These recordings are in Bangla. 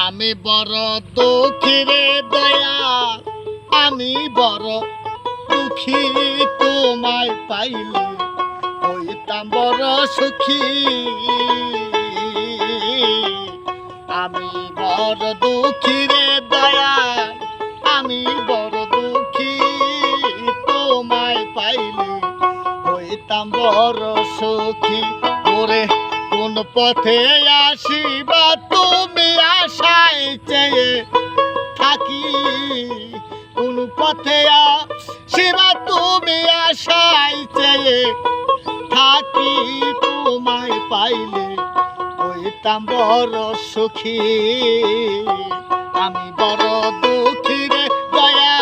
আমি বড় দুঃখী রে দয়া, আমি বড় দুঃখী, তোমায় পাইলে হইতাম বড় সুখী। আমি বড় দুঃখী রে দয়া, আমি বড় দুঃখী, তোমায় পাইলে হইতাম বড় সুখী। ওরে কোন পথে আসিবা তুমি আশায় চেয়ে থাকি, কোন পথে আসিবা তুমি আশায় চেয়ে থাকি, তোমায় পাইলে হইতাম বড় সুখী। আমি বড় দুঃখী রে দয়া,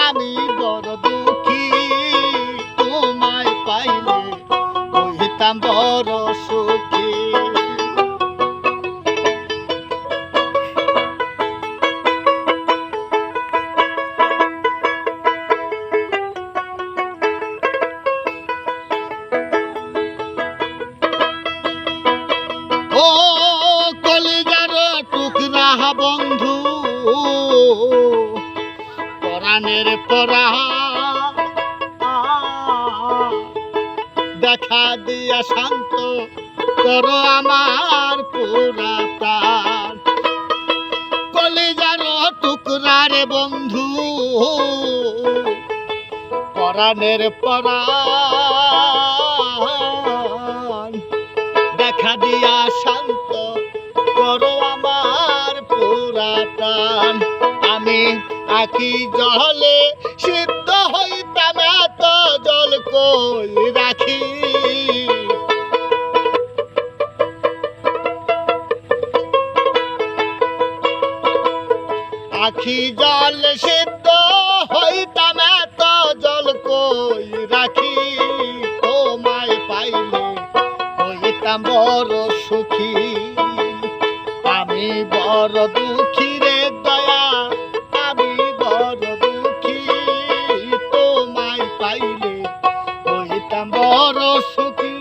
আমি বড় দুঃখী, তোমায় পাইলে হইতাম বড় সুখী। ও কলিজার টুকরা বন্ধু, পরাণের পরা দেখা দিয়া শান্ত করো আমার পুরা প্রাণ। কলিজার টুকরা রে বন্ধু, পরাণের পরা দেখা দিয়া শান্ত করো আমার পুরা প্রাণ। আমি আখি জলে সিদ্ধ হইতাম, এত জল কই রাখি, আখি জল সিদ্ধ হইতাম, এত জল কই রাখি, তোমায় পাইলে হইতাম বড় সুখী। আমি বড় দুঃখী রে দয়া, আমি বড় দুঃখী, তোমায় পাইলে হইতাম বড় সুখী।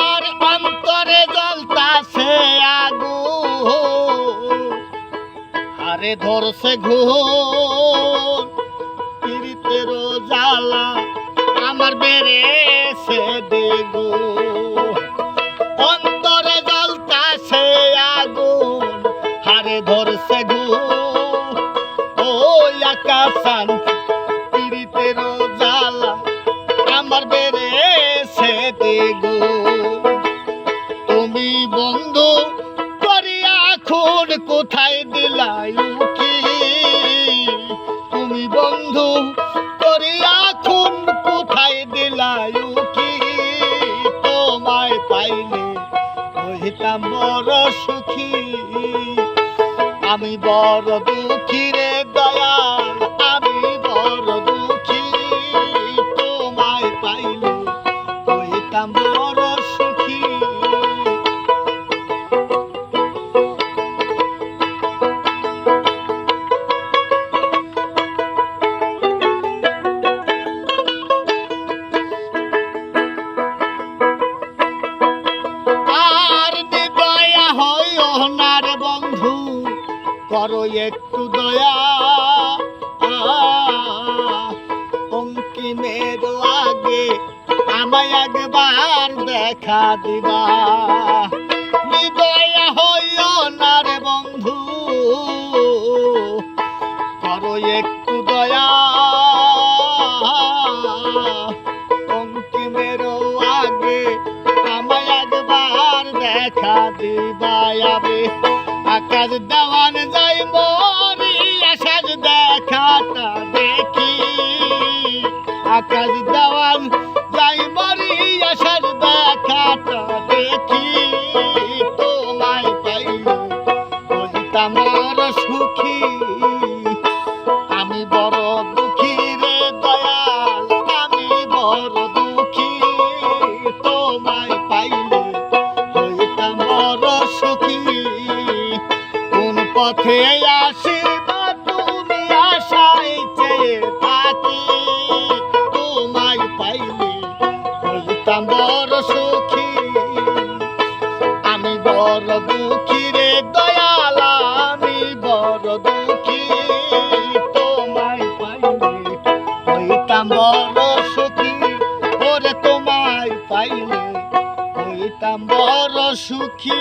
আর অন্তরে জ্বলতাছে আগুন, আরে ধরছে ঘুম, পীড়িতের জ্বালা আমার বেড়েছে দ্বিগুণ। অন্তরে জ্বলতাছে আগুন, আরে ধরছে ঘুম, ও আকাশান পীড়িতের জ্বালা আমার বেড়েছে দ্বিগুণ। তুমি বন্ধু করিয়া খুন কোথায় দিলাই উকি, তুমি বন্ধু করিয়া খুন কোথায় দিলাই উকি, তোমায় পাইলে হইতাম বড় সুখী। আমি বড় দুঃখী রে দয়া, আমি বড় দুঃখী, তোমায় পাইলে হইতাম বড় সুখী। আর দয়া হইও না রে বন্ধু, করো একটু দয়া, অঙ্কিমের আগে আমায় একবার দেখা দিবা। দয়া হইও না রে বন্ধু, করো একটু দয়া, অঙ্কিমের আগে আমায় একবার দেখা দিবা। আমি আকাশ দেওয়ান যাই মরি, আকাশ দেখাটা দেখি, আকাশ দেওয়ান যাই মরি, আকাশ দেখাটা দেখি, তোমায় পাইলে হইতাম বড় সুখী। আমি বড় দুঃখী রে দয়াল, আমি বড় দুঃখী, তোমায় পাইলে হইতাম বড় সুখী। কোন পথে আসিবা তুমি আশায় চেয়ে থাকি, তোমায় পাইলে হইতাম বড় সুখী। আমি বড় দুঃখী রে দয়াল, আমি বড় দুঃখী, তোমায় পাইলে হইতাম বড় সুখী। ওরে তোমায় পাইলে হইতাম বড় সুখী।